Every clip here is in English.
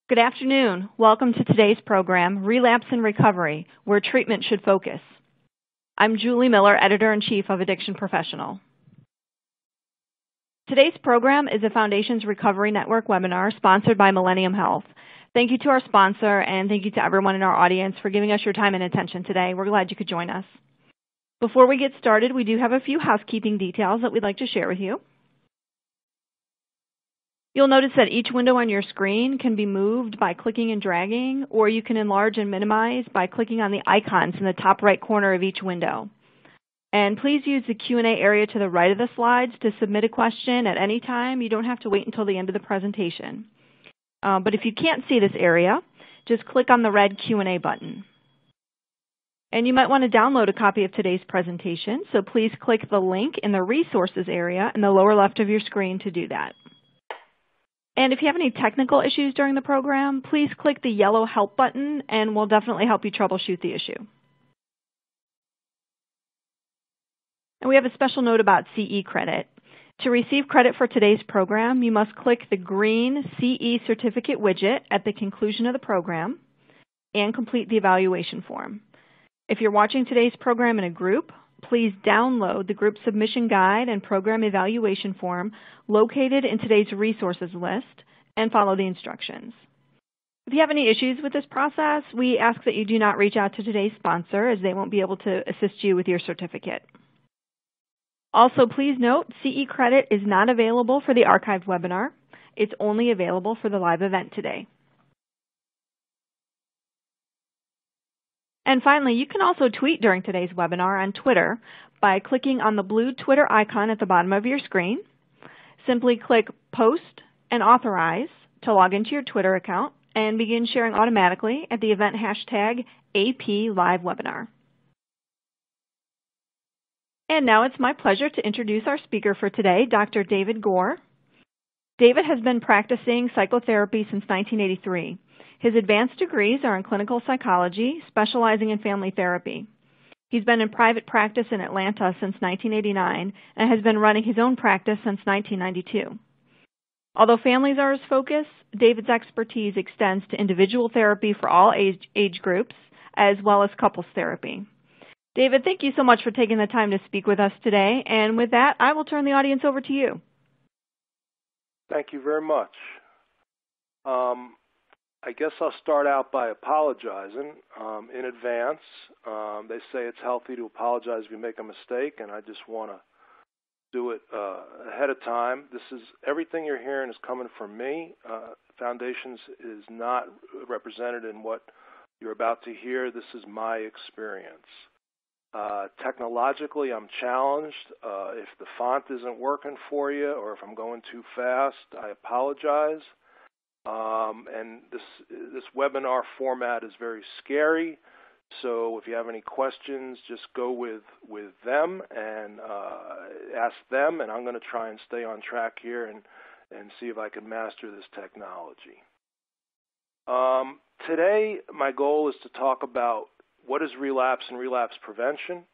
Good afternoon. Welcome to today's program, Relapse and Recovery, where treatment should focus. I'm Julie Miller, Editor-in-Chief of Addiction Professional. Today's program is a Foundations Recovery Network webinar sponsored by Millennium Health. Thank you to our sponsor, and thank you to everyone in our audience for giving us your time and attention today. We're glad you could join us. Before we get started, we do have a few housekeeping details that we'd like to share with you. You'll notice that each window on your screen can be moved by clicking and dragging, or you can enlarge and minimize by clicking on the icons in the top right corner of each window. And please use the Q&A area to the right of the slides to submit a question at any time. You don't have to wait until the end of the presentation. But if you can't see this area, just click on the red Q&A button. And you might want to download a copy of today's presentation, so please click the link in the resources area in the lower left of your screen to do that. And if you have any technical issues during the program, please click the yellow help button and we'll definitely help you troubleshoot the issue. And we have a special note about CE credit. To receive credit for today's program, you must click the green CE certificate widget at the conclusion of the program and complete the evaluation form. If you're watching today's program in a group, please download the group submission guide and program evaluation form located in today's resources list and follow the instructions. If you have any issues with this process, we ask that you do not reach out to today's sponsor as they won't be able to assist you with your certificate. Also, please note, CE credit is not available for the archived webinar. It's only available for the live event today. And finally, you can also tweet during today's webinar on Twitter by clicking on the blue Twitter icon at the bottom of your screen. Simply click Post and Authorize to log into your Twitter account and begin sharing automatically at the event hashtag #APLiveWebinar. And now it's my pleasure to introduce our speaker for today, Dr. David Gore. David has been practicing psychotherapy since 1983. His advanced degrees are in clinical psychology, specializing in family therapy. He's been in private practice in Atlanta since 1989 and has been running his own practice since 1992. Although families are his focus, David's expertise extends to individual therapy for all age groups, as well as couples therapy. David, thank you so much for taking the time to speak with us today. And with that, I will turn the audience over to you. Thank you very much. I guess I'll start out by apologizing in advance. They say it's healthy to apologize if you make a mistake, and I just want to do it ahead of time. Everything you're hearing is coming from me. Foundations is not represented in what you're about to hear. This is my experience. Technologically, I'm challenged. If the font isn't working for you or if I'm going too fast, I apologize. And this webinar format is very scary, so if you have any questions, just go with them and ask them, and I'm going to try and stay on track here and see if I can master this technology. Today, my goal is to talk about what is relapse and relapse prevention.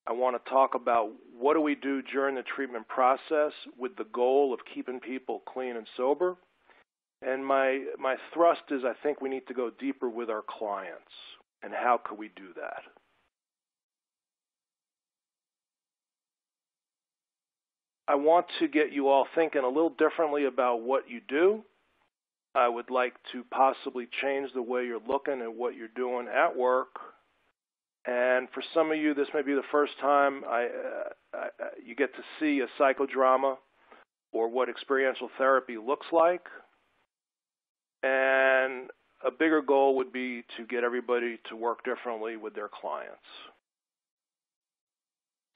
I want to talk about what do we do during the treatment process with the goal of keeping people clean and sober. And my thrust is I think we need to go deeper with our clients. And how could we do that? I want to get you all thinking a little differently about what you do. I would like to possibly change the way you're looking at what you're doing at work. And for some of you, this may be the first time you get to see a psychodrama or what experiential therapy looks like. And a bigger goal would be to get everybody to work differently with their clients.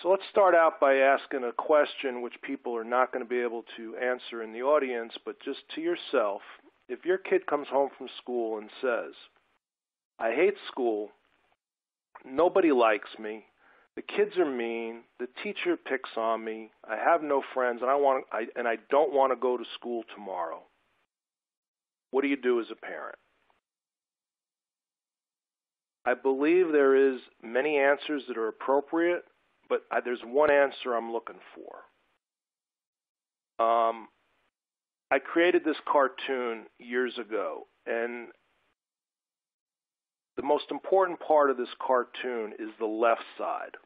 So let's start out by asking a question which people are not going to be able to answer in the audience, but just to yourself. If your kid comes home from school and says, I hate school, nobody likes me, the kids are mean, the teacher picks on me, I have no friends, and I don't want to go to school tomorrow. What do you do as a parent? I believe there is many answers that are appropriate, but there's one answer I'm looking for. I created this cartoon years ago, and the most important part of this cartoon is the left side.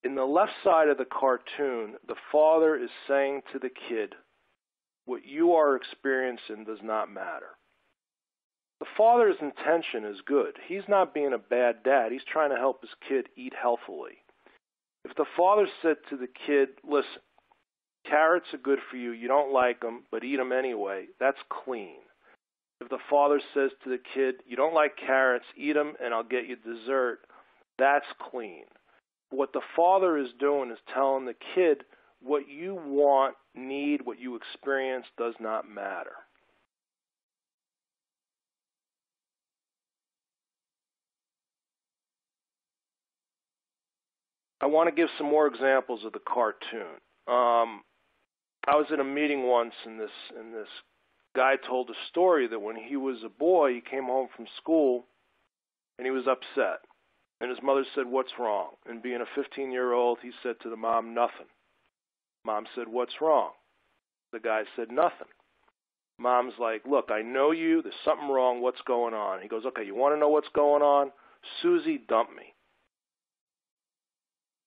In the left side of the cartoon, the father is saying to the kid, what you are experiencing does not matter. The father's intention is good. He's not being a bad dad. He's trying to help his kid eat healthily. If the father said to the kid, listen, carrots are good for you. You don't like them, but eat them anyway, that's clean. If the father says to the kid, you don't like carrots, eat them and I'll get you dessert, that's clean. What the father is doing is telling the kid what you want, need, what you experience does not matter. I want to give some more examples of the cartoon. I was in a meeting once, and this guy told a story that when he was a boy, he came home from school, and he was upset. And his mother said, what's wrong? And being a 15-year-old, he said to the mom, nothing. Mom said, what's wrong? The guy said, nothing. Mom's like, look, I know you. There's something wrong. What's going on? He goes, okay, you want to know what's going on? Susie dumped me.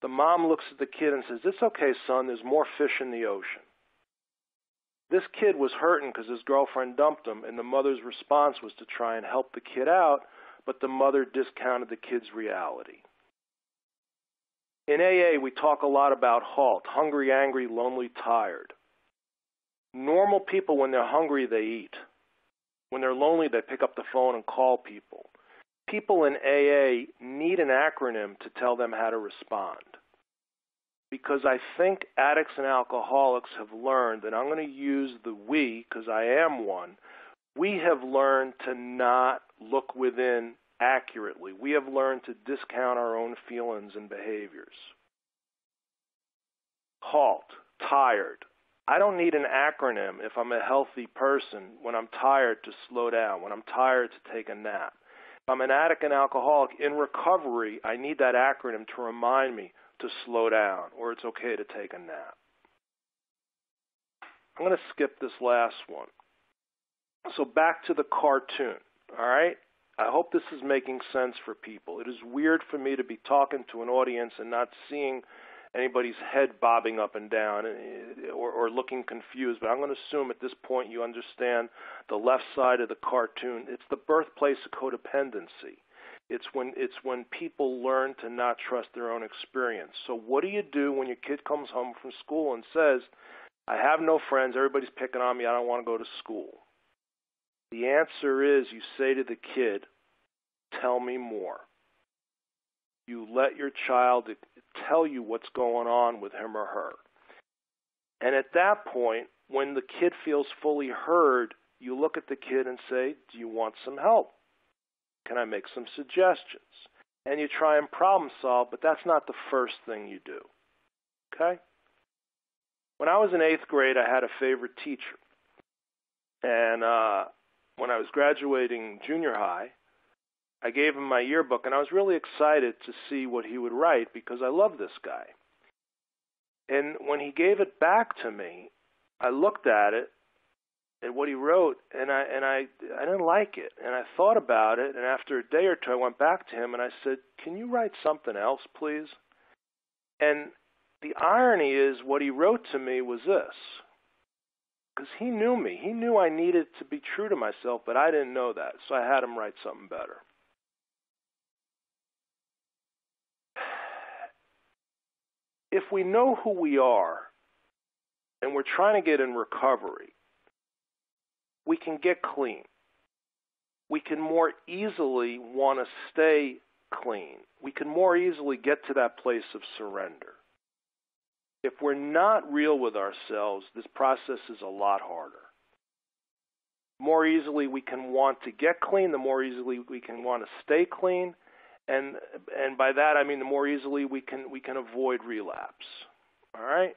The mom looks at the kid and says, it's okay, son. There's more fish in the ocean. This kid was hurting because his girlfriend dumped him, and the mother's response was to try and help the kid out, but the mother discounted the kid's reality. In AA, we talk a lot about HALT, hungry, angry, lonely, tired. Normal people, when they're hungry, they eat. When they're lonely, they pick up the phone and call people. People in AA need an acronym to tell them how to respond. Because I think addicts and alcoholics have learned, and I'm going to use the we because I am one, we have learned to not look within accurately. We have learned to discount our own feelings and behaviors. HALT, tired. I don't need an acronym if I'm a healthy person when I'm tired to slow down, when I'm tired to take a nap. If I'm an addict and alcoholic in recovery, I need that acronym to remind me to slow down, or it's okay to take a nap. I'm going to skip this last one. So back to the cartoon, all right? I hope this is making sense for people. It is weird for me to be talking to an audience and not seeing anybody's head bobbing up and down or looking confused, but I'm going to assume at this point you understand the left side of the cartoon. It's the birthplace of codependency. It's when people learn to not trust their own experience. So what do you do when your kid comes home from school and says, I have no friends, everybody's picking on me, I don't want to go to school? The answer is you say to the kid, tell me more. You let your child tell you what's going on with him or her. And at that point, when the kid feels fully heard, you look at the kid and say, do you want some help? Can I make some suggestions? And you try and problem solve, but that's not the first thing you do. Okay? When I was in 8th grade, I had a favorite teacher. And when I was graduating junior high, I gave him my yearbook, and I was really excited to see what he would write because I love this guy. And when he gave it back to me, I looked at it, at what he wrote, and I didn't like it. And I thought about it, and after a day or two, I went back to him, and I said, can you write something else, please? And the irony is what he wrote to me was this. Because he knew me. He knew I needed to be true to myself, but I didn't know that, so I had him write something better. If we know who we are and we're trying to get in recovery, we can get clean. We can more easily want to stay clean. We can more easily get to that place of surrender. If we're not real with ourselves, this process is a lot harder. More easily we can want to get clean, the more easily we can want to stay clean. And by that I mean the more easily we can avoid relapse. All right?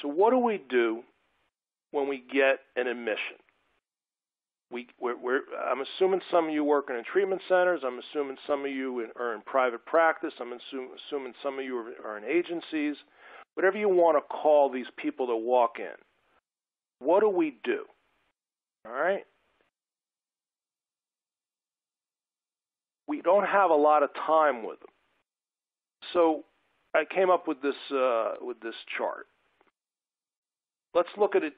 So what do we do when we get an admission? I'm assuming some of you work in treatment centers. I'm assuming some of you are in private practice. I'm assuming some of you are in agencies. Whatever you want to call these people that walk in. What do we do? All right? We don't have a lot of time with them. So I came up with this chart. Let's look at it,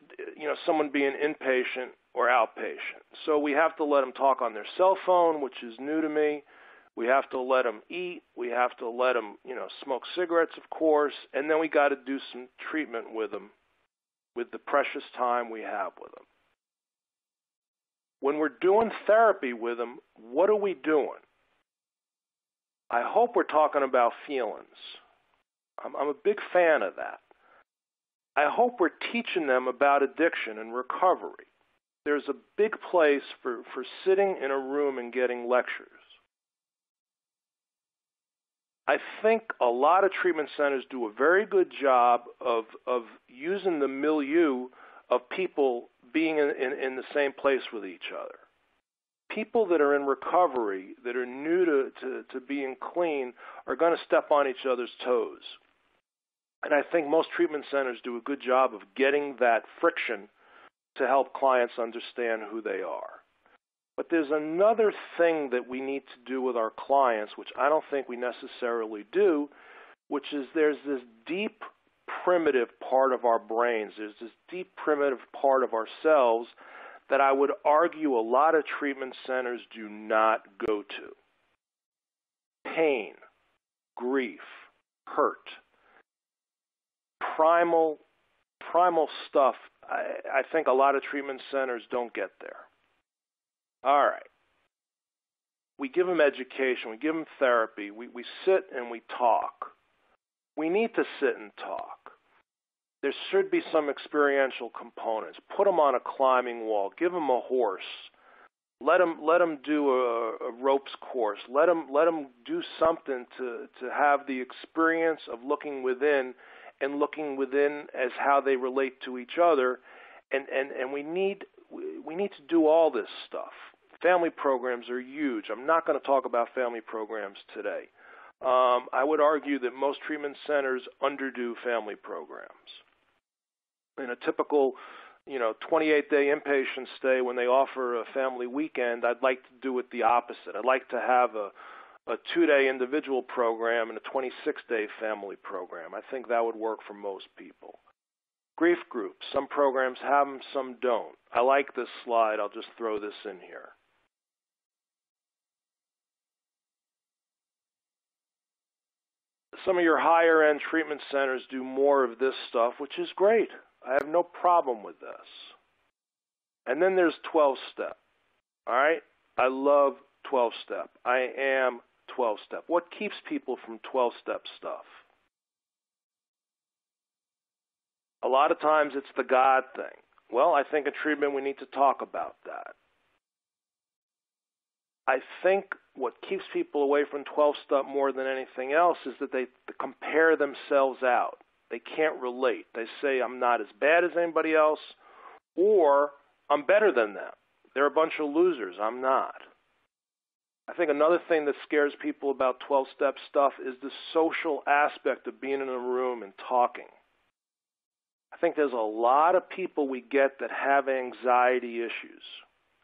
someone being inpatient or outpatient. So we have to let them talk on their cell phone, which is new to me. We have to let them eat. We have to let them, smoke cigarettes, of course. And then we got to do some treatment with them with the precious time we have with them. When we're doing therapy with them, what are we doing? I hope we're talking about feelings. I'm a big fan of that. I hope we're teaching them about addiction and recovery. There's a big place for sitting in a room and getting lectures. I think a lot of treatment centers do a very good job of using the milieu of people being in the same place with each other. People that are in recovery, that are new to being clean, are going to step on each other's toes. And I think most treatment centers do a good job of getting that friction to help clients understand who they are. But there's another thing that we need to do with our clients, which I don't think we necessarily do, which is there's this deep primitive part of our brains, there's this deep primitive part of ourselves that I would argue a lot of treatment centers do not go to. Pain, grief, hurt, primal stuff. I think a lot of treatment centers don't get there. All right. We give them education. We give them therapy. We sit and we talk. We need to sit and talk. There should be some experiential components. Put them on a climbing wall. Give them a horse. Let them do a ropes course. Let them do something to have the experience of looking within, and looking within as how they relate to each other. And we need to do all this stuff. Family programs are huge. I'm not going to talk about family programs today. I would argue that most treatment centers underdo family programs. In a typical, 28-day inpatient stay, when they offer a family weekend, I'd like to do it the opposite. I'd like to have a 2-day individual program and a 26-day family program. I think that would work for most people. Grief groups. Some programs have them, some don't. I like this slide. I'll just throw this in here. Some of your higher-end treatment centers do more of this stuff, which is great. I have no problem with this. And then there's 12-step. All right? I love 12-step. I am 12-step. What keeps people from 12-step stuff? A lot of times it's the God thing. Well, I think in treatment we need to talk about that. I think what keeps people away from 12-step more than anything else is that they compare themselves out. They can't relate. They say, I'm not as bad as anybody else, or I'm better than them. They're a bunch of losers. I'm not. I think another thing that scares people about 12-step stuff is the social aspect of being in a room and talking. I think there's a lot of people we get that have anxiety issues.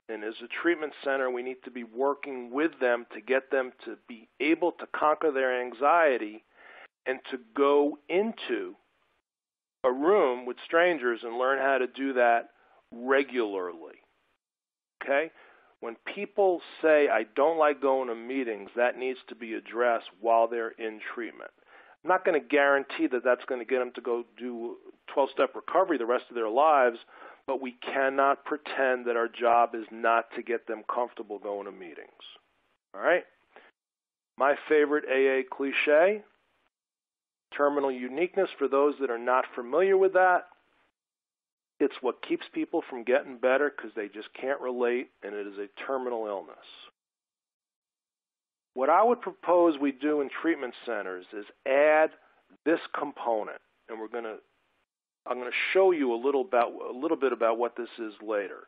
And as a treatment center, we need to be working with them to get them to be able to conquer their anxiety and to go into a room with strangers and learn how to do that regularly. Okay? When people say, I don't like going to meetings, that needs to be addressed while they're in treatment. I'm not going to guarantee that that's going to get them to go do 12-step recovery the rest of their lives, but we cannot pretend that our job is not to get them comfortable going to meetings. All right? My favorite AA cliche, terminal uniqueness, for those that are not familiar with that, it's what keeps people from getting better because they just can't relate, and it is a terminal illness. What I would propose we do in treatment centers is add this component, and I'm going to show you a little bit about what this is later.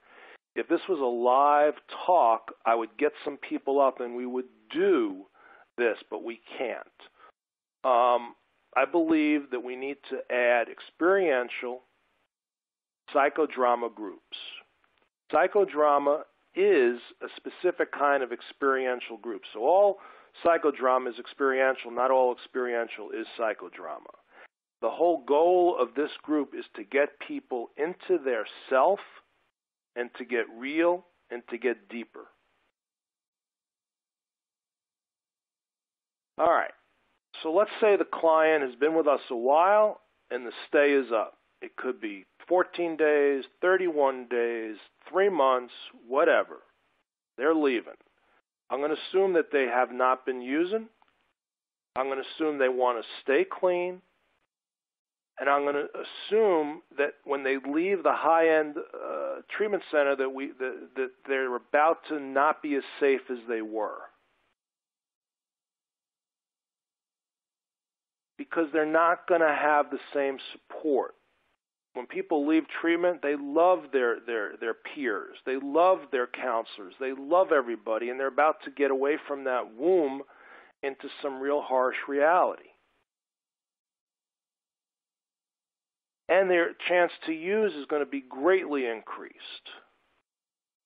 If this was a live talk, I would get some people up and we would do this, but we can't. I believe that we need to add experiential psychodrama groups. Psychodrama is a specific kind of experiential group. So all psychodrama is experiential. Not all experiential is psychodrama. The whole goal of this group is to get people into their self and to get real and to get deeper. All right. So let's say the client has been with us a while and the stay is up. It could be 14 days, 31 days, 3 months, whatever. They're leaving. I'm going to assume that they have not been using. I'm going to assume they want to stay clean. And I'm going to assume that when they leave the high-end treatment center that they're about to not be as safe as they were. Because they're not going to have the same support. When people leave treatment, they love their peers. They love their counselors. They love everybody, and they're about to get away from that womb into some real harsh reality. And their chance to use is going to be greatly increased.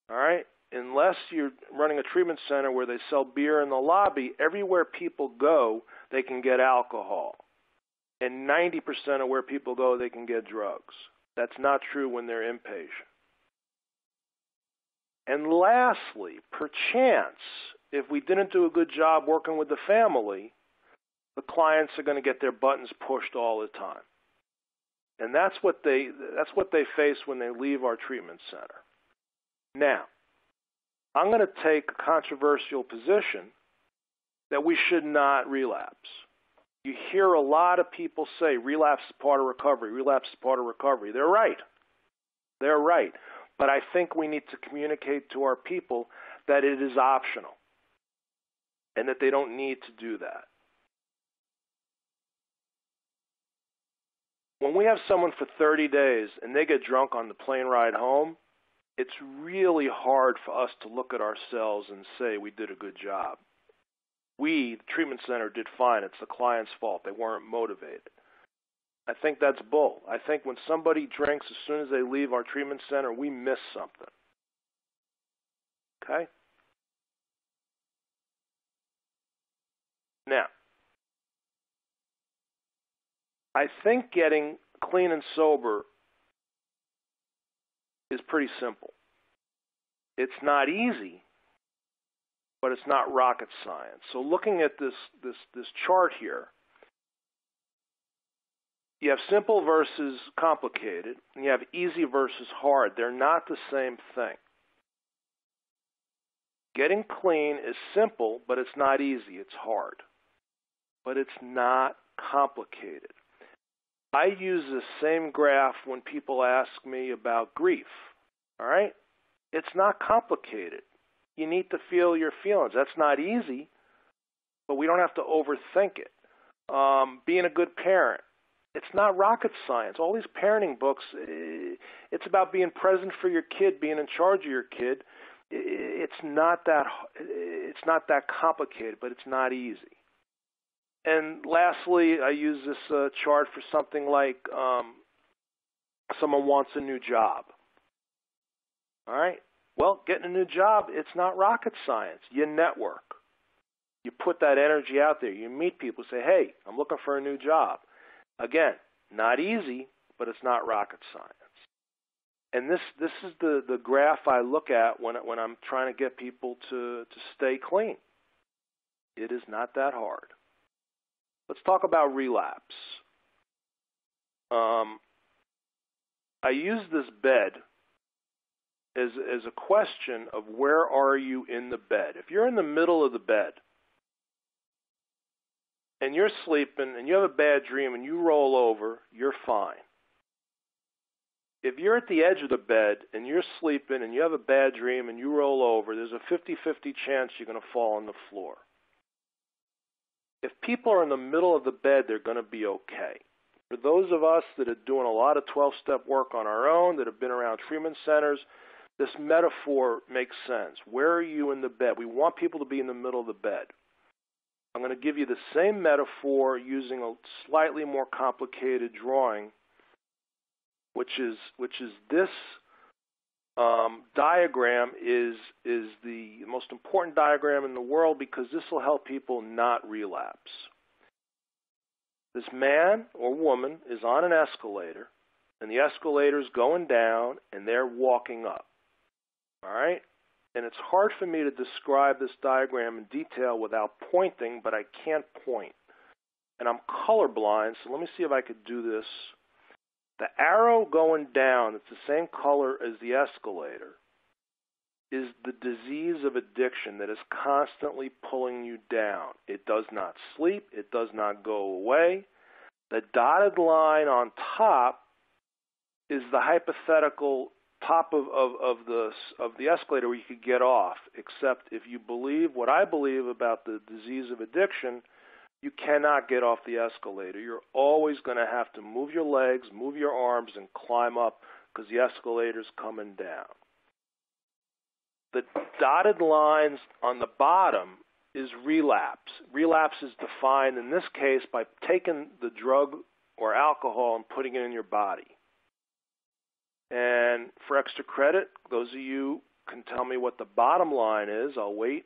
All right? Unless you're running a treatment center where they sell beer in the lobby, everywhere people go, they can get alcohol. And 90% of where people go, they can get drugs. That's not true when they're inpatient. And lastly, perchance, if we didn't do a good job working with the family, the clients are going to get their buttons pushed all the time. And that's what they face when they leave our treatment center. Now, I'm going to take a controversial position that we should not relapse. You hear a lot of people say relapse is part of recovery, relapse is part of recovery. They're right. They're right. But I think we need to communicate to our people that it is optional and that they don't need to do that. When we have someone for 30 days and they get drunk on the plane ride home, it's really hard for us to look at ourselves and say we did a good job. We, the treatment center, did fine. It's the client's fault. They weren't motivated. I think that's bull. I think when somebody drinks as soon as they leave our treatment center, we miss something. Okay? Now, I think getting clean and sober is pretty simple. It's not easy, but it's not rocket science. So looking at this chart here, you have simple versus complicated, and you have easy versus hard. They're not the same thing. Getting clean is simple, but it's not easy. It's hard. But it's not complicated. I use the same graph when people ask me about grief. All right? It's not complicated. You need to feel your feelings. That's not easy, but we don't have to overthink it. Being a good parent, it's not rocket science. All these parenting books, it's about being present for your kid, being in charge of your kid. It's not that complicated, but it's not easy. And lastly, I use this chart for something like someone wants a new job. All right? Well, getting a new job, it's not rocket science. You network. You put that energy out there. You meet people, say, hey, I'm looking for a new job. Again, not easy, but it's not rocket science. And this is the graph I look at when I'm trying to get people to stay clean. It is not that hard. Let's talk about relapse. I use this bed as a question of where are you in the bed. If you're in the middle of the bed and you're sleeping and you have a bad dream and you roll over, you're fine. If you're at the edge of the bed and you're sleeping and you have a bad dream and you roll over, there's a 50-50 chance you're going to fall on the floor. If people are in the middle of the bed, they're going to be okay. For those of us that are doing a lot of 12-step work on our own, that have been around treatment centers, this metaphor makes sense. Where are you in the bed? We want people to be in the middle of the bed. I'm going to give you the same metaphor using a slightly more complicated drawing, which is this diagram is the most important diagram in the world because this will help people not relapse. This man or woman is on an escalator, and the escalator is going down, and they're walking up. All right? And it's hard for me to describe this diagram in detail without pointing, but I can't point. And I'm colorblind, so let me see if I could do this. The arrow going down, it's the same color as the escalator, is the disease of addiction that is constantly pulling you down. It does not sleep. It does not go away. The dotted line on top is the hypothetical top of the escalator where you could get off, except if you believe what I believe about the disease of addiction, you cannot get off the escalator. You're always going to have to move your legs, move your arms, and climb up because the escalator's coming down. The dotted lines on the bottom is relapse. Relapse is defined in this case by taking the drug or alcohol and putting it in your body. And for extra credit, those of you can tell me what the bottom line is. I'll wait.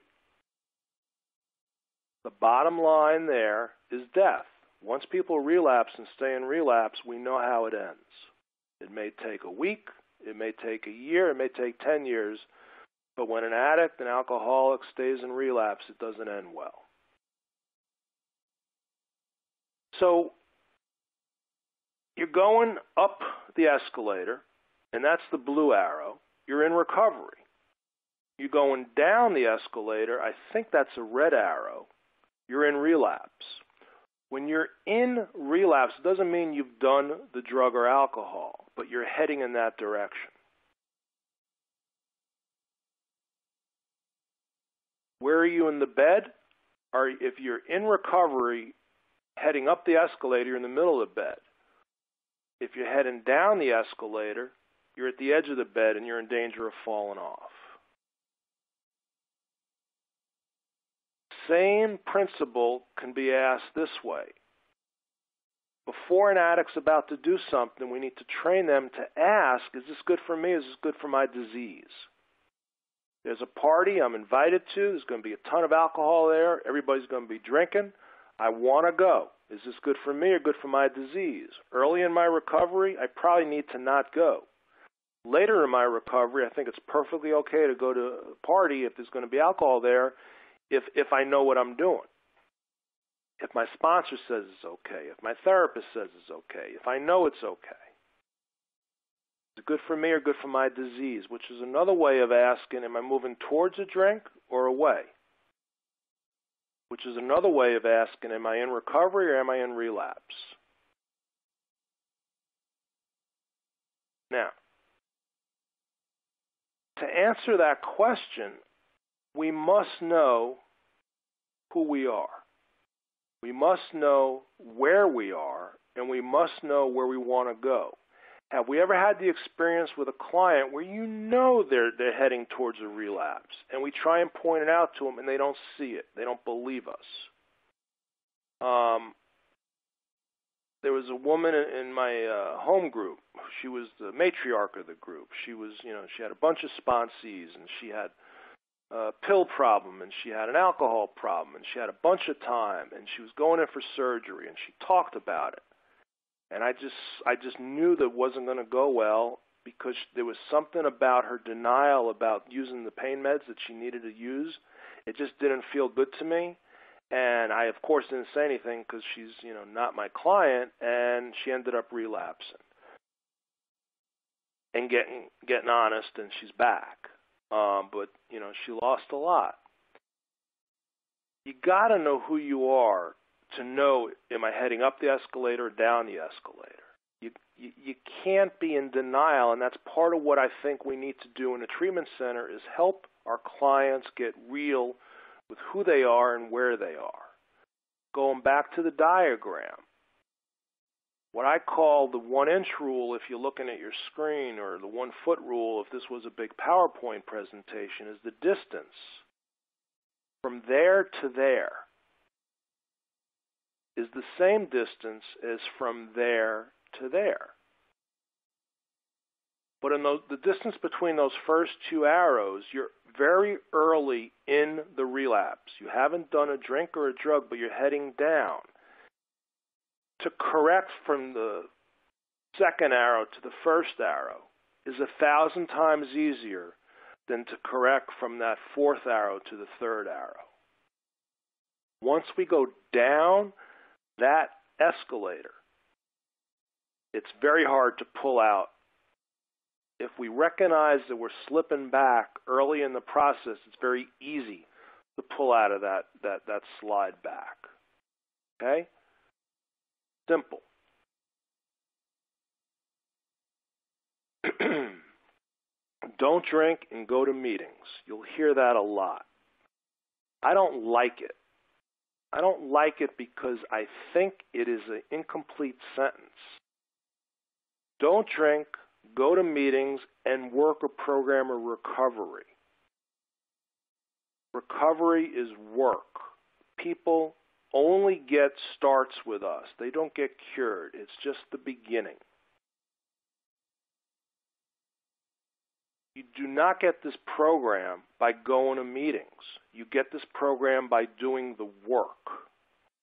The bottom line there is death. Once people relapse and stay in relapse, we know how it ends. It may take a week, it may take a year, it may take 10 years, but when an addict, an alcoholic stays in relapse, it doesn't end well. So you're going up the escalator, and that's the blue arrow. You're in recovery. You're going down the escalator, I think that's a red arrow. You're in relapse. When you're in relapse, it doesn't mean you've done the drug or alcohol, but you're heading in that direction. Where are you in the bed? If you're in recovery, heading up the escalator, you're in the middle of the bed. If you're heading down the escalator, you're at the edge of the bed and you're in danger of falling off. Same principle can be asked this way. Before an addict's about to do something, we need to train them to ask, is this good for me? Is this good for my disease? There's a party I'm invited to. There's going to be a ton of alcohol there. Everybody's going to be drinking. I want to go. Is this good for me or good for my disease? Early in my recovery, I probably need to not go. Later in my recovery, I think it's perfectly okay to go to a party if there's going to be alcohol there, if I know what I'm doing. If my sponsor says it's okay, if my therapist says it's okay, if I know it's okay. Is it good for me or good for my disease? Which is another way of asking, am I moving towards a drink or away? Which is another way of asking, am I in recovery or am I in relapse? Now, to answer that question, we must know who we are. We must know where we are, and we must know where we want to go. Have we ever had the experience with a client where you know they're heading towards a relapse, and we try and point it out to them, and they don't see it. They don't believe us. There was a woman in my home group. She was the matriarch of the group. She was, she had a bunch of sponsees, and she had a pill problem, and she had an alcohol problem, and she had a bunch of time, and she was going in for surgery, and she talked about it. And I just knew that it wasn't going to go well because there was something about her denial about using the pain meds that she needed to use. It just didn't feel good to me. And I, of course, didn't say anything because she's, not my client, and she ended up relapsing and getting honest, and she's back. But, she lost a lot. You got to know who you are to know, am I heading up the escalator or down the escalator? You can't be in denial, and that's part of what I think we need to do in a treatment center is help our clients get real with who they are and where they are. Going back to the diagram, what I call the 1-inch rule, if you're looking at your screen, or the 1-foot rule, if this was a big PowerPoint presentation, is the distance from there to there is the same distance as from there to there. But in the distance between those first two arrows, you're very early in the relapse. You haven't done a drink or a drug, but you're heading down. To correct from the second arrow to the first arrow is 1,000 times easier than to correct from that fourth arrow to the third arrow. Once we go down that escalator, it's very hard to pull out. If we recognize that we're slipping back early in the process, it's very easy to pull out of that slide back. Okay? Simple. Don't drink and go to meetings. You'll hear that a lot. I don't like it. I don't like it because I think it is an incomplete sentence. Don't drink, go to meetings, and work a program of recovery. Recovery is work. People only get starts with us. They don't get cured. It's just the beginning. You do not get this program by going to meetings. You get this program by doing the work.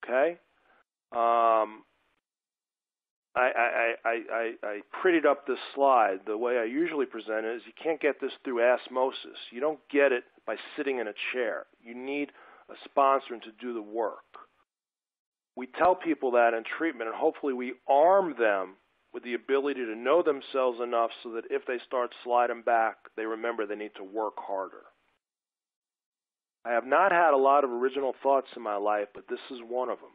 Okay? I prettied up this slide. The way I usually present it is you can't get this through osmosis. You don't get it by sitting in a chair. You need a sponsor to do the work. We tell people that in treatment, and hopefully we arm them with the ability to know themselves enough so that if they start sliding back, they remember they need to work harder. I have not had a lot of original thoughts in my life, but this is one of them.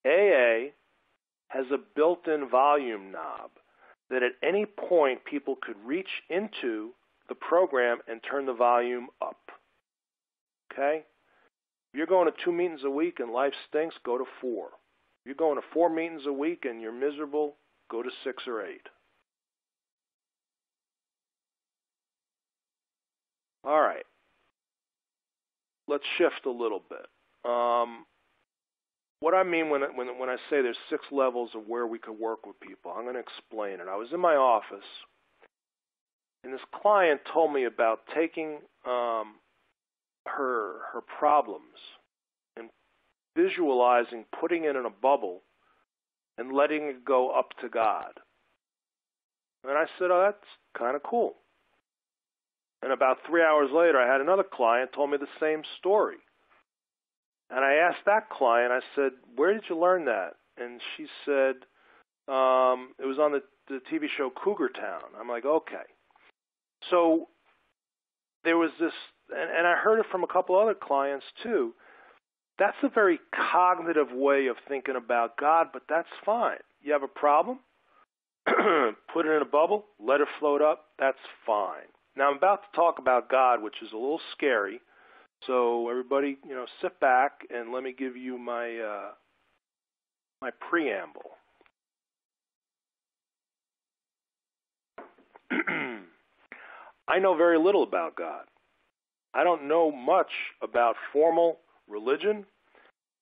AA has a built-in volume knob that at any point people could reach into the program and turn the volume up. Okay? If you're going to 2 meetings a week and life stinks, go to 4. If you're going to 4 meetings a week and you're miserable, go to 6 or 8. All right. Let's shift a little bit. What I mean when I say there's 6 levels of where we could work with people, I'm going to explain it. I was in my office, and this client told me about taking her problems and visualizing putting it in a bubble and letting it go up to God. And I said, oh, that's kind of cool. And about 3 hours later, I had another client told me the same story. And I asked that client, I said, where did you learn that? And she said, it was on the TV show Cougar Town. I'm like, okay. So there was this, and I heard it from a couple other clients too. That's a very cognitive way of thinking about God, but that's fine. You have a problem? Put it in a bubble, let it float up, that's fine. Now I'm about to talk about God, which is a little scary. So everybody, sit back and let me give you my my preamble. I know very little about God. I don't know much about formal religion.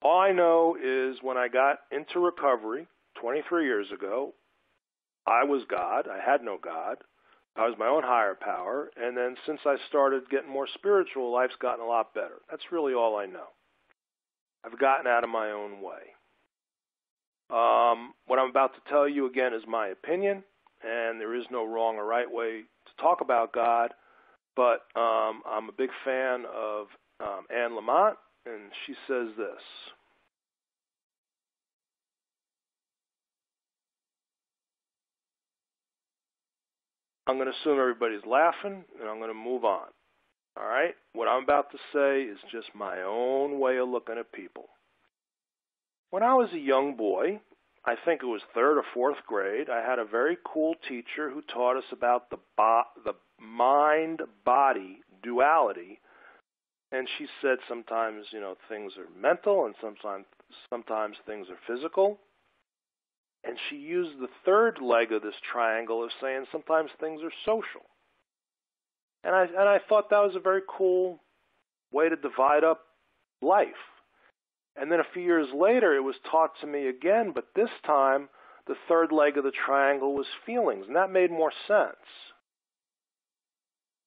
All I know is when I got into recovery 23 years ago, I was God. I had no God. I was my own higher power. And then since I started getting more spiritual, life's gotten a lot better. That's really all I know. I've gotten out of my own way. What I'm about to tell you, again, is my opinion, and there is no wrong or right way to talk about God, but I'm a big fan of Anne Lamott, and she says this. I'm going to assume everybody's laughing, and I'm going to move on. All right? What I'm about to say is just my own way of looking at people. When I was a young boy, I think it was 3rd or 4th grade, I had a very cool teacher who taught us about the mind-body duality. And she said sometimes, things are mental and sometimes things are physical. And she used the 3rd leg of this triangle of saying sometimes things are social. And I thought that was a very cool way to divide up life. And then a few years later, it was taught to me again, but this time the third leg of the triangle was feelings, and that made more sense.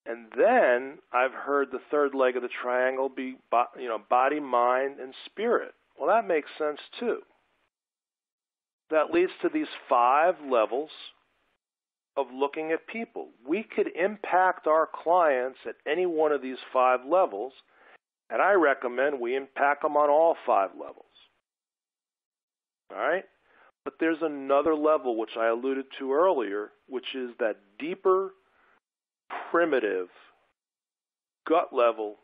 And then I've heard the third leg of the triangle be, body, mind, and spirit. Well, that makes sense too. That leads to these 5 levels of looking at people. We could impact our clients at any one of these 5 levels, and I recommend we impact them on all 5 levels. All right? But there's another level, which I alluded to earlier, which is that deeper, primitive, gut level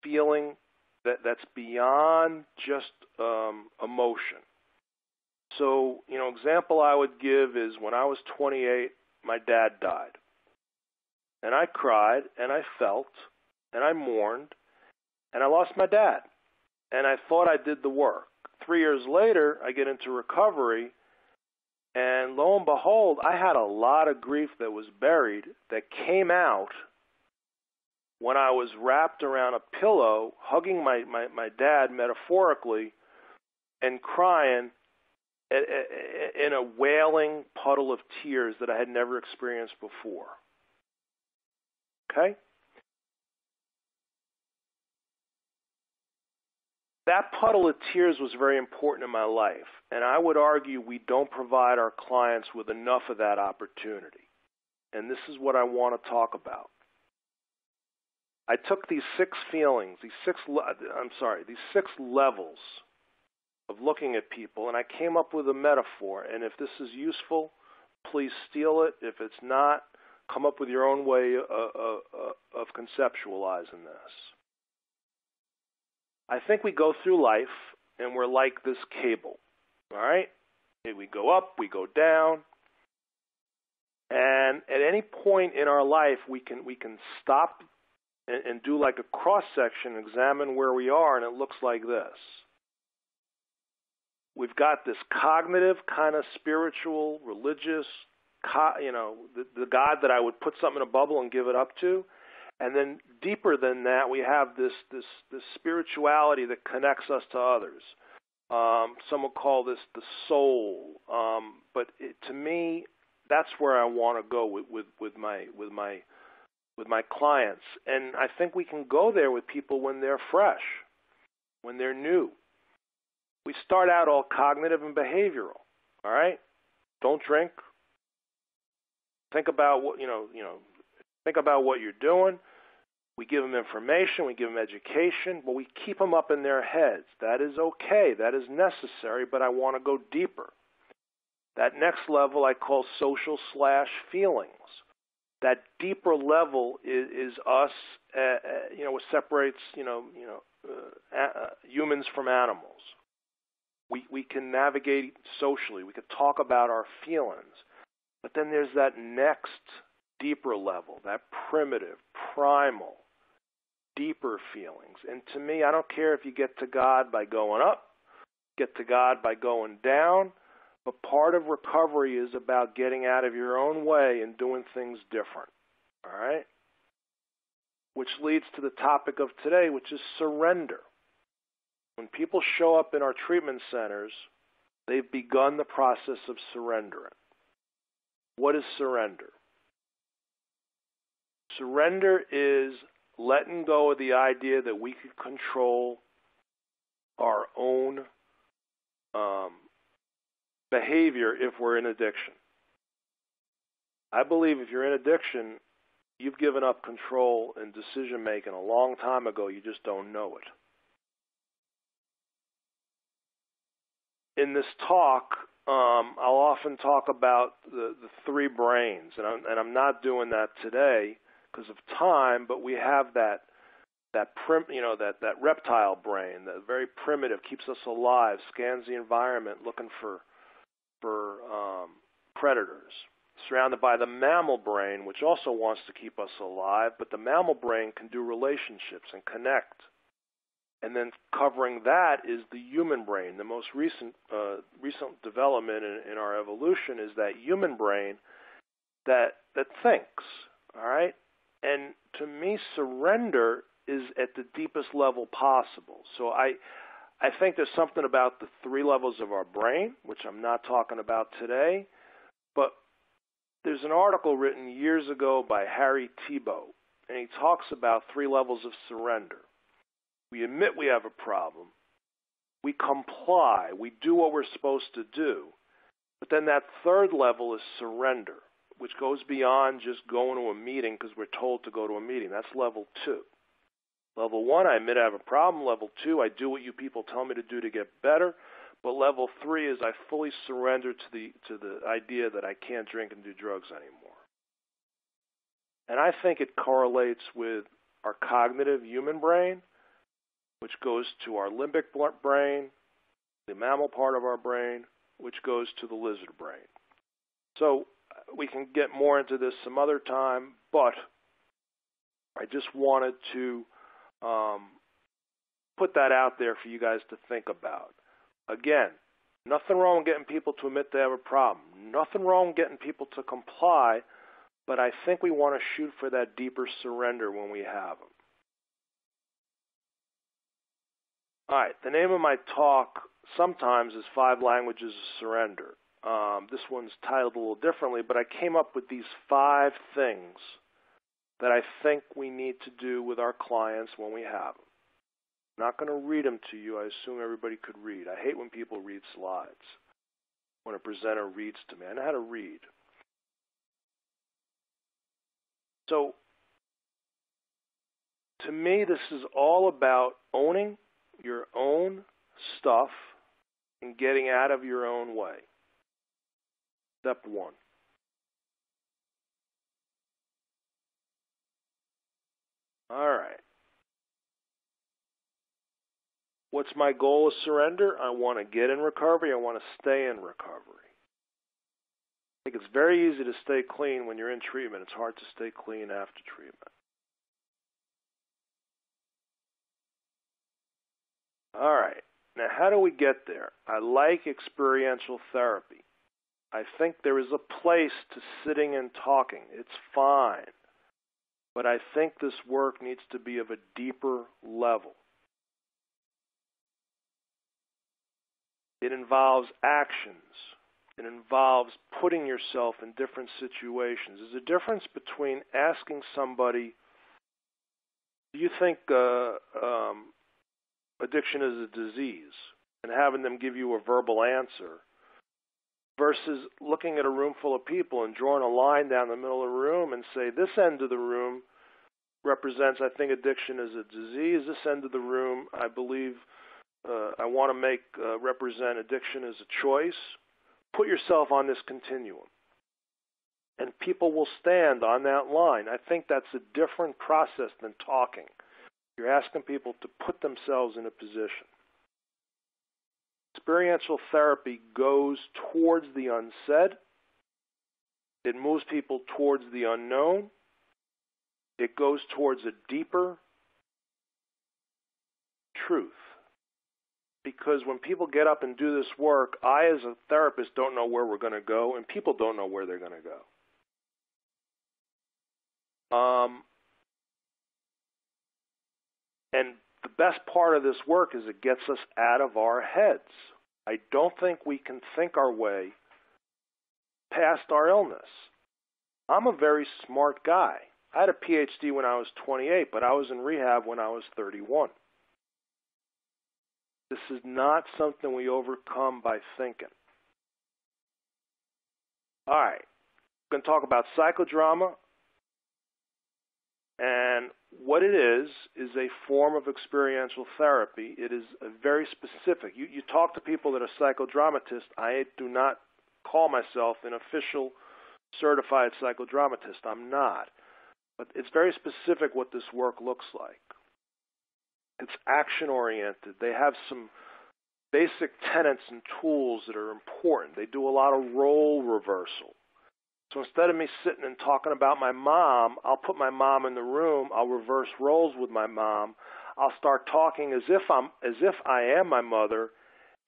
feeling that's beyond just emotion. So, example I would give is when I was 28, my dad died. And I cried, and I felt, and I mourned, and I lost my dad. And I thought I did the work. 3 years later, I get into recovery, and lo and behold, I had a lot of grief that was buried that came out when I was wrapped around a pillow, hugging my dad metaphorically, and crying in a wailing puddle of tears that I had never experienced before. Okay? That puddle of tears was very important in my life, and I would argue we don't provide our clients with enough of that opportunity. And this is what I want to talk about. I took these 6 feelings, these 6 levels of looking at people, and I came up with a metaphor. And if this is useful, please steal it. If it's not, come up with your own way of conceptualizing this. I think we go through life, and we're like this cable, all right? We go up, we go down, and at any point in our life, we can stop and do like a cross-section, examine where we are, and it looks like this. We've got this cognitive, kind of spiritual, religious, the God that I would put something in a bubble and give it up to. And then deeper than that, we have this spirituality that connects us to others. Some will call this the soul. But to me, that's where I want to go with my clients. And I think we can go there with people when they're fresh, when they're new. We start out all cognitive and behavioral, all right? Don't drink. Think about what think about what you're doing. We give them information, we give them education, but we keep them up in their heads. That is okay, that is necessary, but I want to go deeper. That next level I call social/feelings. That deeper level is us, what separates, humans from animals. We can navigate socially. We could talk about our feelings. But then there's that next deeper level, that primitive, primal, deeper feelings. And to me, I don't care if you get to God by going up, get to God by going down, but part of recovery is about getting out of your own way and doing things different. All right? Which leads to the topic of today, which is surrender. When people show up in our treatment centers, they've begun the process of surrendering. What is surrender? Surrender is letting go of the idea that we could control our own behavior if we're in addiction. I believe if you're in addiction, you've given up control and decision making a long time ago. You just don't know it. In this talk, I'll often talk about the 3 brains, and I'm not doing that today because of time. But we have that reptile brain, that very primitive, keeps us alive, scans the environment looking for predators. Surrounded by the mammal brain, which also wants to keep us alive, but the mammal brain can do relationships and connect. And then covering that is the human brain. The most recent development in our evolution is that human brain that thinks, all right? And to me, surrender is at the deepest level possible. So I I think there's something about the 3 levels of our brain, which I'm not talking about today, but there's an article written years ago by Harry Tiebout, and he talks about 3 levels of surrender. We admit we have a problem. We comply. We do what we're supposed to do. But then that 3rd level is surrender, which goes beyond just going to a meeting because we're told to go to a meeting. That's level 2. Level 1, I admit I have a problem. Level 2, I do what you people tell me to do to get better. But level 3 is I fully surrender to the idea that I can't drink and do drugs anymore. And I think it correlates with our cognitive human brain, which goes to our limbic brain, the mammal part of our brain, which goes to the lizard brain. So we can get more into this some other time, but I just wanted to put that out there for you guys to think about. Again, nothing wrong with getting people to admit they have a problem. Nothing wrong with getting people to comply, but I think we want to shoot for that deeper surrender when we have them. All right, the name of my talk sometimes is 5 Languages of Surrender. This one's titled a little differently, but I came up with these 5 things that I think we need to do with our clients when we have them. I'm not going to read them to you. I assume everybody could read. I hate when people read slides. When a presenter reads to me, I know how to read. So, to me, this is all about owning your own stuff and getting out of your own way. Step 1. All right. What's my goal of surrender? I want to get in recovery. I want to stay in recovery. I think it's very easy to stay clean when you're in treatment. It's hard to stay clean after treatment. All right. Now, how do we get there? I like experiential therapy. I think there is a place to sitting and talking. It's fine. But I think this work needs to be of a deeper level. It involves actions. It involves putting yourself in different situations. There's a difference between asking somebody, do you think addiction is a disease, and having them give you a verbal answer, versus looking at a room full of people and drawing a line down the middle of the room and say, this end of the room represents, I think addiction is a disease. This end of the room, I believe, I want to represent addiction as a choice. Put yourself on this continuum. And people will stand on that line. I think that's a different process than talking. You're asking people to put themselves in a position. Experiential therapy goes towards the unsaid. It moves people towards the unknown. It goes towards a deeper truth. Because when people get up and do this work, I as a therapist don't know where we're going to go, and people don't know where they're going to go. And the best part of this work is it gets us out of our heads. I don't think we can think our way past our illness. I'm a very smart guy. I had a PhD when I was 28, but I was in rehab when I was 31. This is not something we overcome by thinking. All right. We're going to talk about psychodrama. And what it is a form of experiential therapy. It is a very specific. You talk to people that are psychodramatists. I do not call myself an official certified psychodramatist. I'm not. But it's very specific what this work looks like. It's action-oriented. They have some basic tenets and tools that are important. They do a lot of role reversal. So instead of me sitting and talking about my mom, I'll put my mom in the room. I'll reverse roles with my mom. I'll start talking as if I am my mother,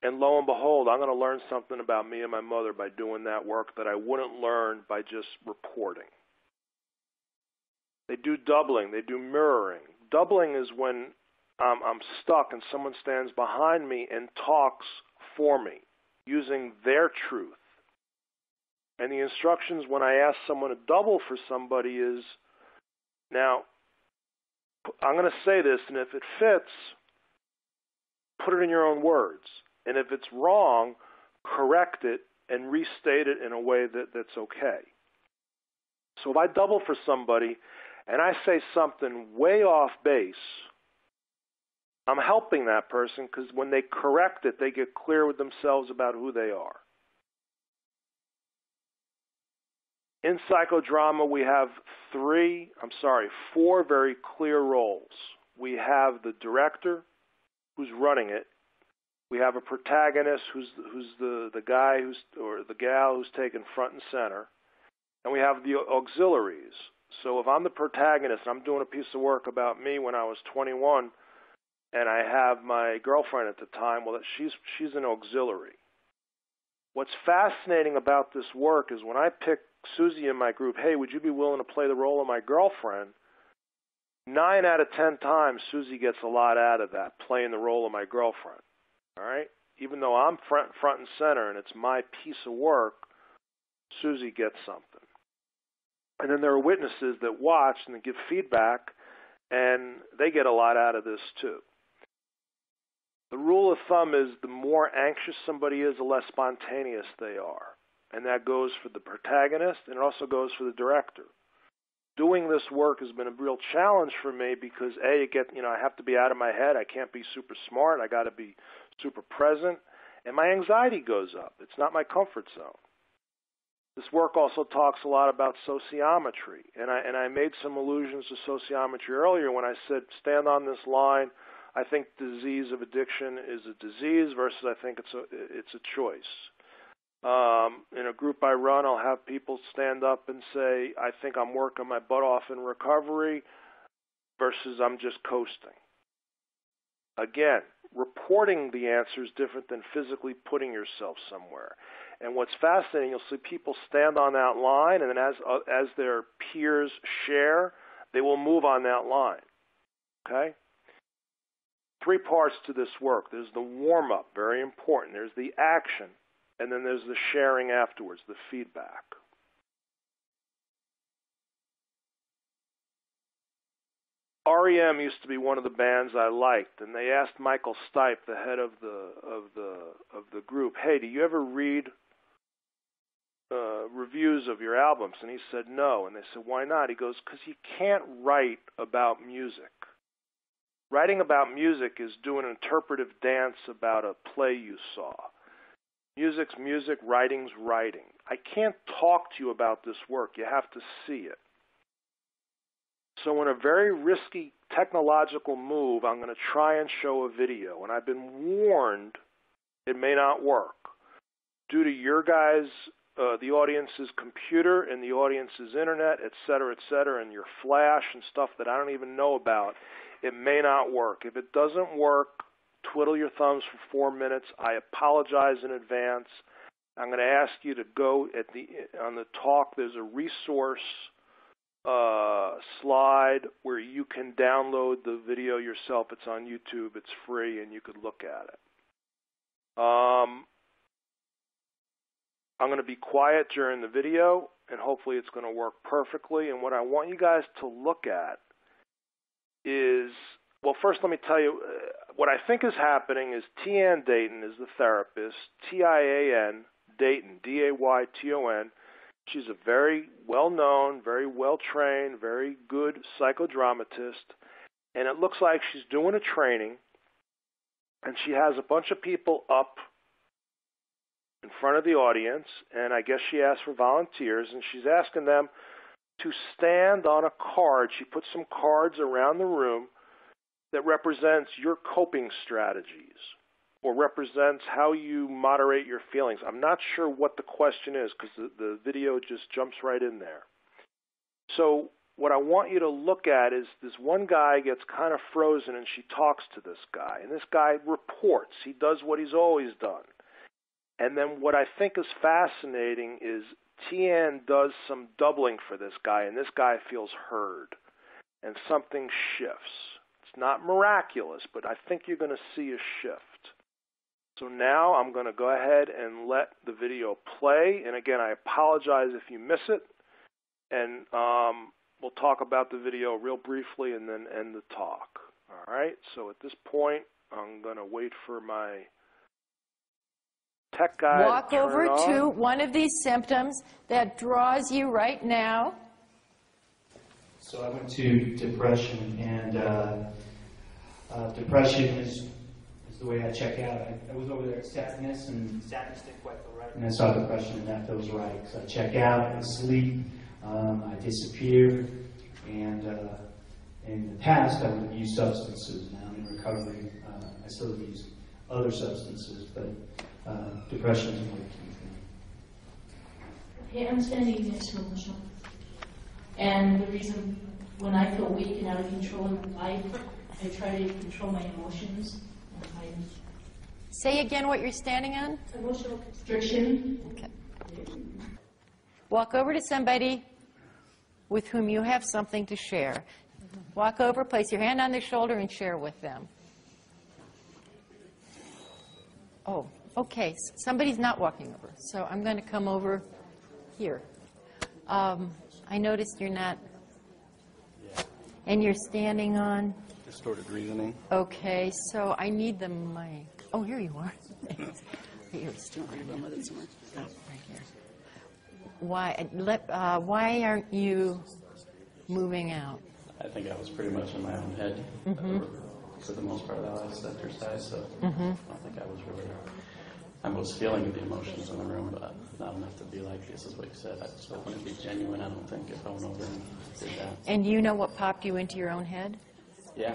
and lo and behold, I'm going to learn something about me and my mother by doing that work that I wouldn't learn by just reporting. They do doubling. They do mirroring. Doubling is when I'm stuck and someone stands behind me and talks for me using their truth. And the instructions when I ask someone to double for somebody is, now, I'm going to say this, and if it fits, put it in your own words. And if it's wrong, correct it and restate it in a way that's okay. So if I double for somebody and I say something way off base, I'm helping that person because when they correct it, they get clear with themselves about who they are. In psychodrama, we have four very clear roles. We have the director who's running it. We have a protagonist who's the guy or the gal who's taken front and center. And we have the auxiliaries. So if I'm the protagonist and I'm doing a piece of work about me when I was 21 and I have my girlfriend at the time, well, she's an auxiliary. What's fascinating about this work is when I pick Susie in my group, hey, would you be willing to play the role of my girlfriend? 9 out of 10 times, Susie gets a lot out of that, playing the role of my girlfriend. All right? Even though I'm front and center and it's my piece of work, Susie gets something. And then there are witnesses that watch and give feedback, and they get a lot out of this too. The rule of thumb is the more anxious somebody is, the less spontaneous they are. And that goes for the protagonist, and it also goes for the director. Doing this work has been a real challenge for me because, I have to be out of my head. I can't be super smart. I got to be super present. And my anxiety goes up. It's not my comfort zone. This work also talks a lot about sociometry. And I made some allusions to sociometry earlier when I said, stand on this line. I think disease of addiction is a disease versus I think it's a choice. In a group I run, I'll have people stand up and say, I think I'm working my butt off in recovery versus I'm just coasting. Again, reporting the answer is different than physically putting yourself somewhere. And what's fascinating, you'll see people stand on that line, and then as their peers share, they will move on that line. Okay? 3 parts to this work. There's the warm-up, very important. There's the action. And then there's the sharing afterwards, the feedback. REM used to be one of the bands I liked, and they asked Michael Stipe, the head of the group, hey, do you ever read reviews of your albums? And he said no. And they said, why not? He goes, because you can't write about music. Writing about music is doing an interpretive dance about a play you saw. Music's music, writing's writing. I can't talk to you about this work. You have to see it. So in a very risky technological move, I'm going to try and show a video. And I've been warned it may not work. Due to your guys, the audience's computer and the audience's internet, et cetera, and your flash and stuff that I don't even know about, it may not work. If it doesn't work, twiddle your thumbs for 4 minutes. I apologize in advance. I'm going to ask you to go on the talk. There's a resource slide where you can download the video yourself. It's on YouTube. It's free, and you could look at it. I'm going to be quiet during the video, and hopefully it's going to work perfectly. And what I want you guys to look at is, well, first let me tell you, what I think is happening is Tian Dayton is the therapist, Tian Dayton, Dayton. She's a very well-known, very well-trained, very good psychodramatist, and it looks like she's doing a training, and she has a bunch of people up in front of the audience, and I guess she asked for volunteers, and she's asking them to stand on a card. She puts some cards around the room that represents your coping strategies or represents how you moderate your feelings. I'm not sure what the question is because the video just jumps right in there. So what I want you to look at is this one guy gets kind of frozen and she talks to this guy. And this guy reports. He does what he's always done. And then what I think is fascinating is Tian does some doubling for this guy, and this guy feels heard. And something shifts. It's It's not miraculous, but I think you're going to see a shift. So now I'm going to go ahead and let the video play. And again, I apologize if you miss it. And we'll talk about the video real briefly and then end the talk. All right, so at this point, I'm going to wait for my tech guy Walk to turn over on. to one of these symptoms that draws you right now. So I went to depression, and depression is the way I check out. I was over there at sadness, and sadness didn't quite feel right. And I saw depression, and that feels right. So I check out, I sleep, I disappear, and in the past I would use substances. Now I'm in recovery. I still use other substances, but depression is more key for me. Okay, I'm standing next to Michelle. And the reason when I feel weak and out of control in life, I try to control my emotions. Say again what you're standing on. Emotional constriction. Okay. Walk over to somebody with whom you have something to share. Walk over, place your hand on their shoulder, and share with them. Oh, okay. Somebody's not walking over, so I'm going to come over here. I noticed you're not, and you're standing on? Distorted reasoning. Okay, so I need the mic. Oh, here you are. Here. Right here. Why aren't you moving out? I think I was pretty much in my own head for the most part of that last exercise, so I don't think I was really... I was feeling the emotions in the room, but not enough to be like, this is what you said. I just wanted to be genuine. I don't think if I went over and did that. And do you know what popped you into your own head? Yeah.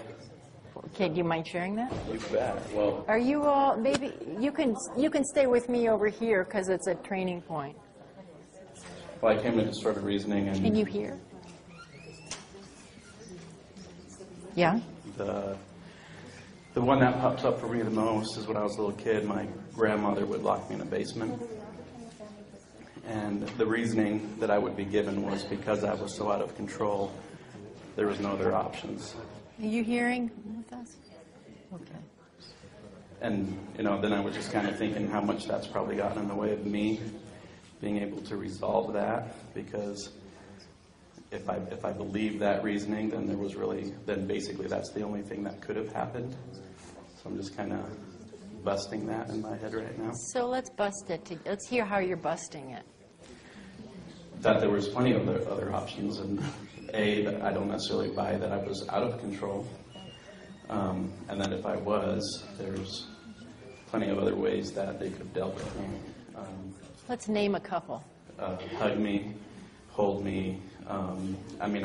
Okay, do you mind sharing that? You bet. Well, Are you all, maybe, you can stay with me over here because it's a training point. I came to distorted reasoning, and Can you hear? Yeah? The one that popped up for me the most is when I was a little kid, my grandmother would lock me in a basement. And the reasoning that I would be given was because I was so out of control, there was no other options. Are you hearing with us? Okay. And, then I was just kind of thinking how much that's probably gotten in the way of me being able to resolve that, because if I believed that reasoning, then basically that's the only thing that could have happened. So I'm just kind of busting that in my head right now. So let's bust it. Let's hear how you're busting it. That there was plenty of other options, and that I don't necessarily buy that I was out of control, and that if I was, there's plenty of other ways that they could have dealt with me. Let's name a couple. Hug me, hold me. I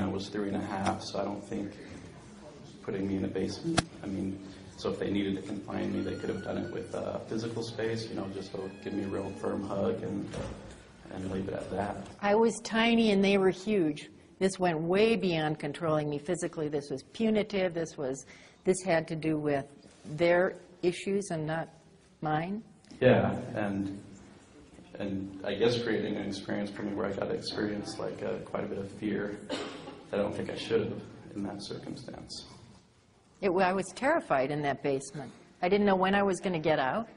was 3.5, so I don't think putting me in a basement. So if they needed to confine me, they could have done it with physical space, just to give me a real firm hug and leave it at that. I was tiny and they were huge. This went way beyond controlling me physically. This was punitive. This had to do with their issues and not mine. Yeah, and I guess creating an experience for me where I got to experience quite a bit of fear that I don't think I should have in that circumstance. I was terrified in that basement. I didn't know when I was going to get out.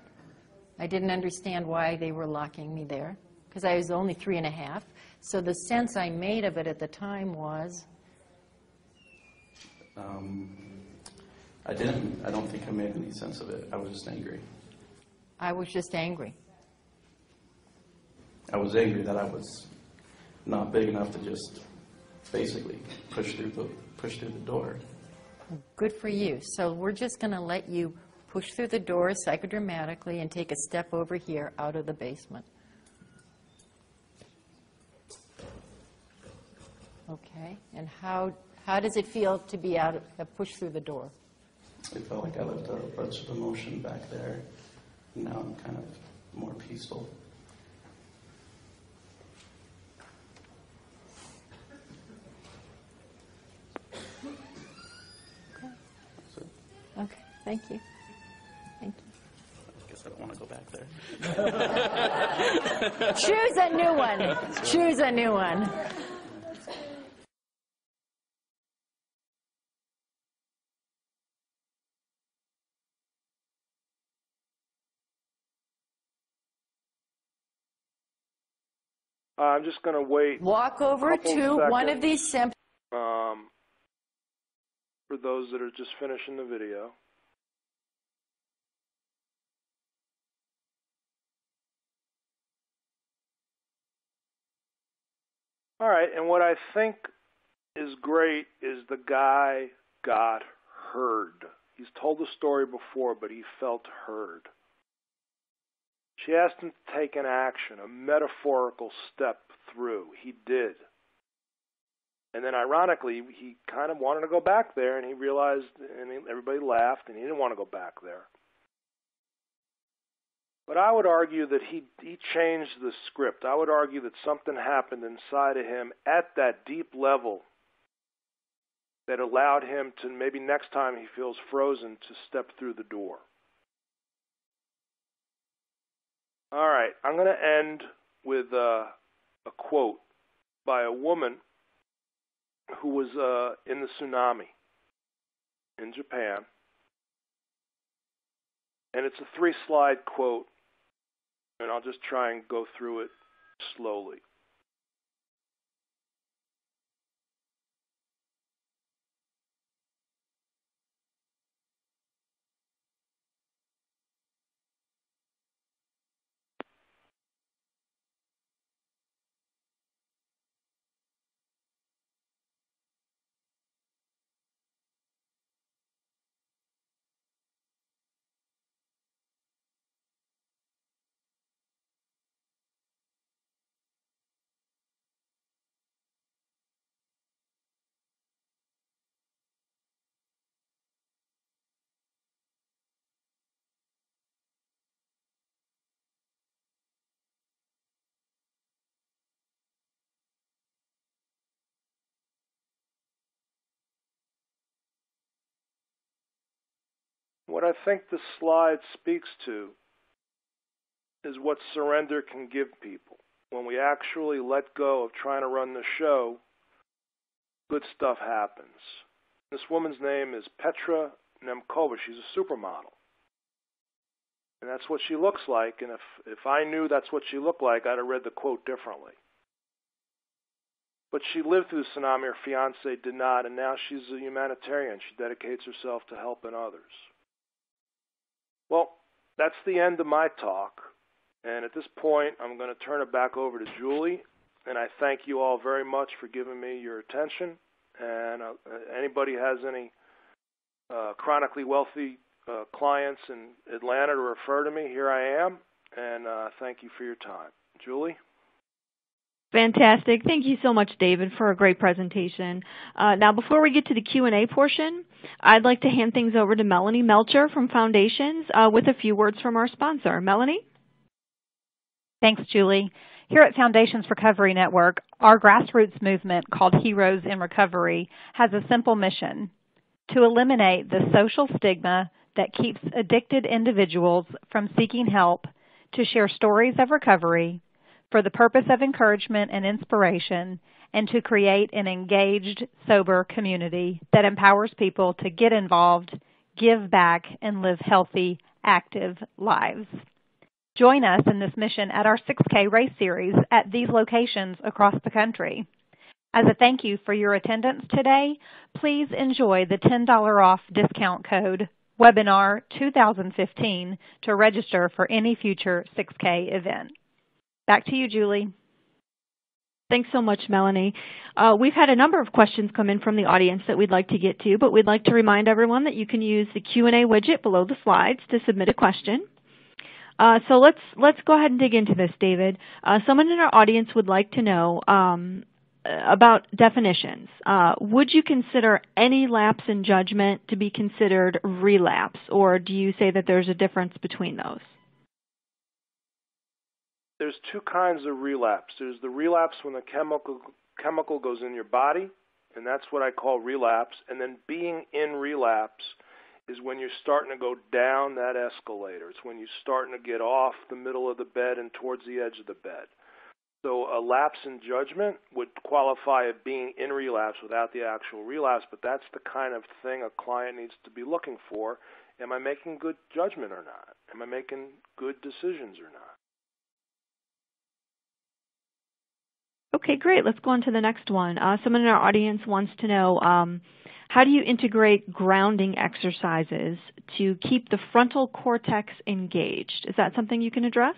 I didn't understand why they were locking me there, because I was only 3.5. So the sense I made of it at the time was? I don't think I made any sense of it. I was just angry. I was just angry. I was angry that I was not big enough to just basically push through the door. Good for you. So we're just going to let you push through the door psychodramatically and take a step over here out of the basement. Okay. And how does it feel to be pushed through the door? It felt like I left a bunch of emotion back there. Now I'm kind of more peaceful. Okay, thank you. Thank you. I guess I don't want to go back there. Choose a new one. Choose a new one. I'm just going to wait. Walk over to one of these symptoms. For those that are just finishing the video. All right, and what I think is great is the guy got heard. He's told the story before, but he felt heard. She asked him to take an action, a metaphorical step through. He did. And then ironically, he kind of wanted to go back there, and he realized, and everybody laughed, and he didn't want to go back there. But I would argue that he changed the script. I would argue that something happened inside of him at that deep level that allowed him to, maybe next time he feels frozen, to step through the door. All right, I'm going to end with a quote by a woman who was in the tsunami in Japan. And it's a 3-slide quote, and I'll just try and go through it slowly. What I think the slide speaks to is what surrender can give people. When we actually let go of trying to run the show, good stuff happens. This woman's name is Petra Nemkova. She's a supermodel. And that's what she looks like, and if I knew that's what she looked like, I'd have read the quote differently. But she lived through the tsunami, her fiancé did not, and now she's a humanitarian. She dedicates herself to helping others. Well, that's the end of my talk, and at this point, I'm going to turn it back over to Julie, and I thank you all very much for giving me your attention, and anybody has any chronically wealthy clients in Atlanta to refer to me, here I am, and thank you for your time. Julie? Fantastic. Thank you so much, David, for a great presentation. Now, before we get to the Q&A portion, I'd like to hand things over to Melanie Melcher from Foundations with a few words from our sponsor. Melanie? Thanks, Julie. Here at Foundations Recovery Network, our grassroots movement called Heroes in Recovery has a simple mission: to eliminate the social stigma that keeps addicted individuals from seeking help, to share stories of recovery for the purpose of encouragement and inspiration, and to create an engaged, sober community that empowers people to get involved, give back, and live healthy, active lives. Join us in this mission at our 6K race series at these locations across the country. As a thank you for your attendance today, please enjoy the $10 off discount code Webinar 2015 to register for any future 6K event. Back to you, Julie. Thanks so much, Melanie. We've had a number of questions come in from the audience that we'd like to get to, but we'd like to remind everyone that you can use the Q&A widget below the slides to submit a question. So let's go ahead and dig into this, David. Someone in our audience would like to know about definitions. Would you consider any lapse in judgment to be considered relapse, or do you say that there's a difference between those? There's two kinds of relapse. There's the relapse when the chemical goes in your body, and that's what I call relapse. And then being in relapse is when you're starting to go down that escalator. It's when you're starting to get off the middle of the bed and towards the edge of the bed. So a lapse in judgment would qualify as being in relapse without the actual relapse, but that's the kind of thing a client needs to be looking for. Am I making good judgment or not? Am I making good decisions or not? Okay, great. Let's go on to the next one. Someone in our audience wants to know, how do you integrate grounding exercises to keep the frontal cortex engaged? Is that something you can address?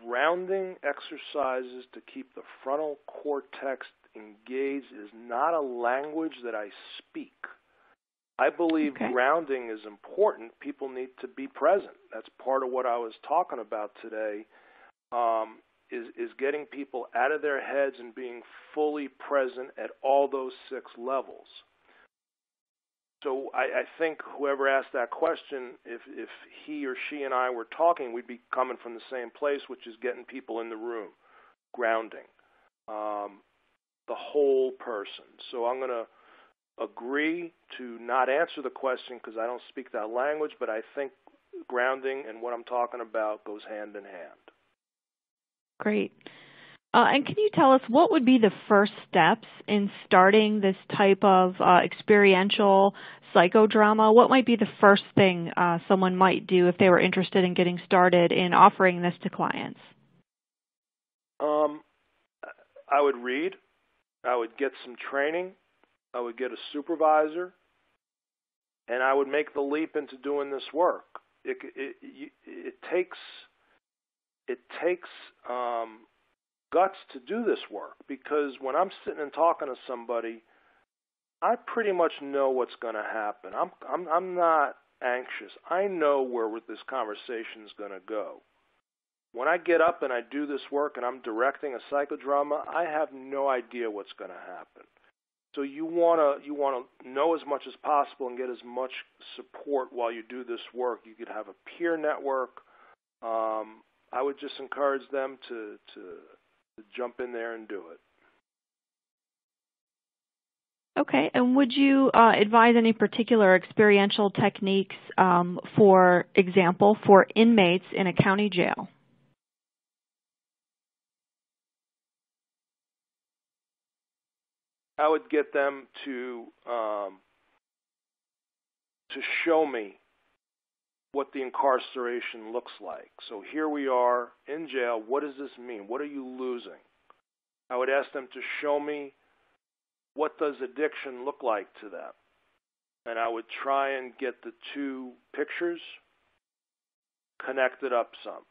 Grounding exercises to keep the frontal cortex engaged is not a language that I speak. I believe grounding is important. People need to be present. That's part of what I was talking about today, is getting people out of their heads and being fully present at all those 6 levels. So I think whoever asked that question, if he or she and I were talking, we'd be coming from the same place, which is getting people in the room, grounding, the whole person. So I'm going to agree to not answer the question because I don't speak that language, but I think grounding and what I'm talking about goes hand in hand. Great. And can you tell us what would be the first steps in starting this type of experiential psychodrama? What might be the first thing someone might do if they were interested in getting started in offering this to clients? I would read. I would get some training. I would get a supervisor. And I would make the leap into doing this work. It takes guts to do this work, because when I'm sitting and talking to somebody, I pretty much know what's going to happen. I'm not anxious. I know where this conversation is going to go. When I get up and I do this work and I'm directing a psychodrama, I have no idea what's going to happen. So you want to know as much as possible and get as much support while you do this work. You could have a peer network. I would just encourage them to jump in there and do it. Okay, and would you advise any particular experiential techniques, for example, for inmates in a county jail? I would get them to show me what the incarceration looks like. So here we are in jail. What does this mean? What are you losing? I would ask them to show me what does addiction look like to them. And I would try and get the 2 pictures connected up some.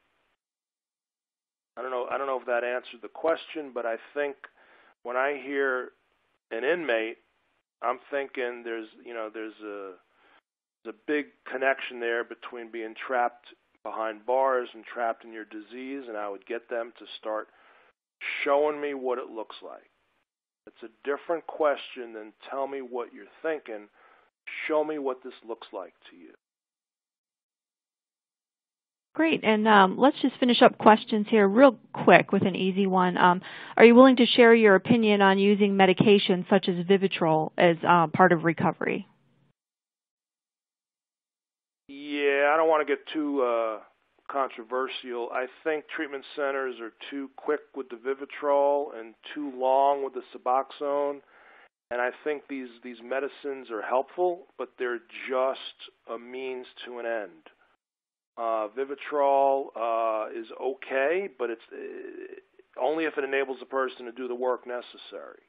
I don't know if that answered the question, but I think when I hear an inmate, I'm thinking there's a big connection there between being trapped behind bars and trapped in your disease, and I would get them to start showing me what it looks like. It's a different question than tell me what you're thinking. Show me what this looks like to you. Great, and let's just finish up questions here real quick with an easy one. Are you willing to share your opinion on using medications such as Vivitrol as part of recovery? Yeah, I don't want to get too controversial. I think treatment centers are too quick with the Vivitrol and too long with the Suboxone. And I think these medicines are helpful, but they're just a means to an end. Vivitrol is okay, but it's only if it enables the person to do the work necessary.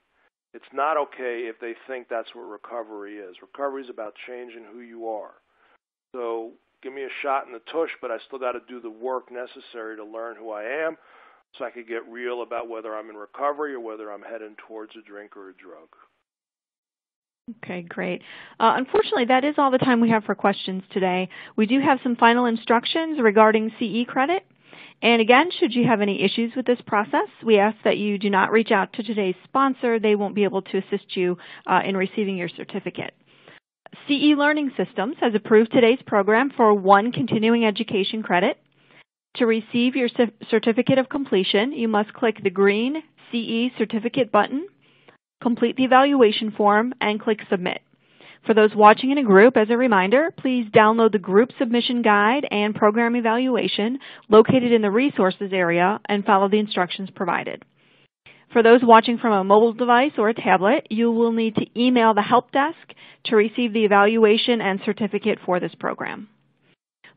It's not okay if they think that's what recovery is. Recovery is about changing who you are. So give me a shot in the tush, but I still got to do the work necessary to learn who I am so I could get real about whether I'm in recovery or whether I'm heading towards a drink or a drug. Okay, great. Unfortunately, that is all the time we have for questions today. We do have some final instructions regarding CE credit. And again, should you have any issues with this process, we ask that you do not reach out to today's sponsor. They won't be able to assist you in receiving your certificate. CE Learning Systems has approved today's program for 1 continuing education credit. To receive your certificate of completion, you must click the green CE certificate button, complete the evaluation form, and click Submit. For those watching in a group, as a reminder, please download the group submission guide and program evaluation located in the resources area and follow the instructions provided. For those watching from a mobile device or a tablet, you will need to email the help desk to receive the evaluation and certificate for this program.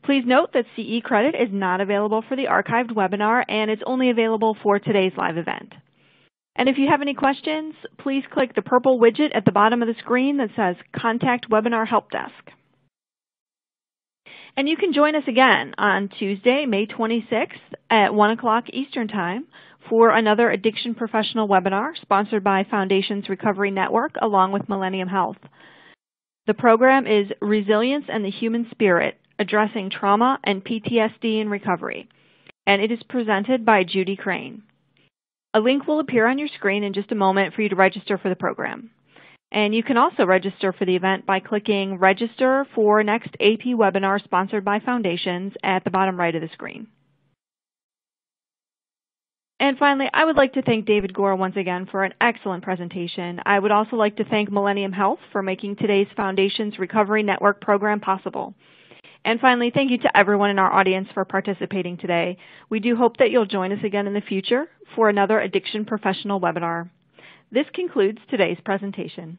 Please note that CE credit is not available for the archived webinar, and it's only available for today's live event. And if you have any questions, please click the purple widget at the bottom of the screen that says Contact Webinar Help Desk. And you can join us again on Tuesday, May 26th at 1 o'clock Eastern Time for another Addiction Professional webinar sponsored by Foundations Recovery Network along with Millennium Health. The program is Resilience and the Human Spirit, Addressing Trauma and PTSD in Recovery, and it is presented by Judy Crane. A link will appear on your screen in just a moment for you to register for the program. And you can also register for the event by clicking Register for Next AP Webinar sponsored by Foundations at the bottom right of the screen. And finally, I would like to thank David Gore once again for an excellent presentation. I would also like to thank Millennium Health for making today's Foundations Recovery Network program possible. And finally, thank you to everyone in our audience for participating today. We do hope that you'll join us again in the future for another Addiction Professional webinar. This concludes today's presentation.